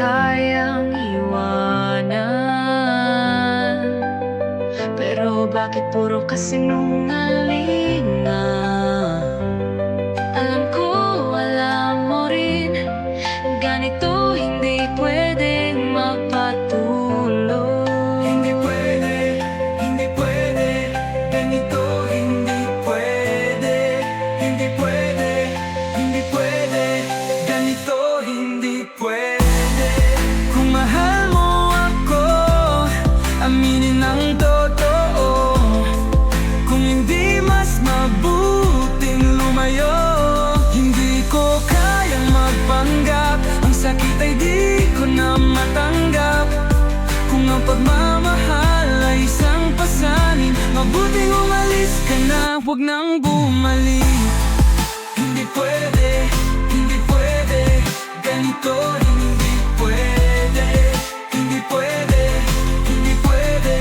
kayang iwanan. Pero bakit puro kasinungalingan? Alam ko, alam mo rin, ganito hindi pwedeng magpatuloy. Hindi pwede, hindi pwede, ganito hindi pwede. Hindi pwede, hindi pwede, ganito hindi pwede. Kung mahal mo ako, aminin ang totoo. Kung hindi, mas mabuting lumayo. Hindi ko kayang magpanggap, ang sakit ay di ko na matanggap. Kung ang pagmamahal ay isang pasanin, mabuting umalis ka na, huwag nang bumalik. Hindi pwede, hindi pwede, ganito hindi pwede. Hindi pwede, hindi pwede,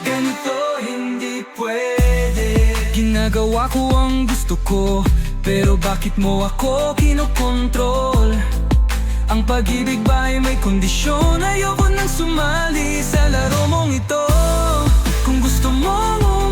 ganito hindi pwede. Ginagawa ko ang gusto ko, pero bakit mo ako kinokontrol? Ang pag-ibig ba ay may kondisyon? Ayoko nang sumali sa laro mong ito. Kung gusto mong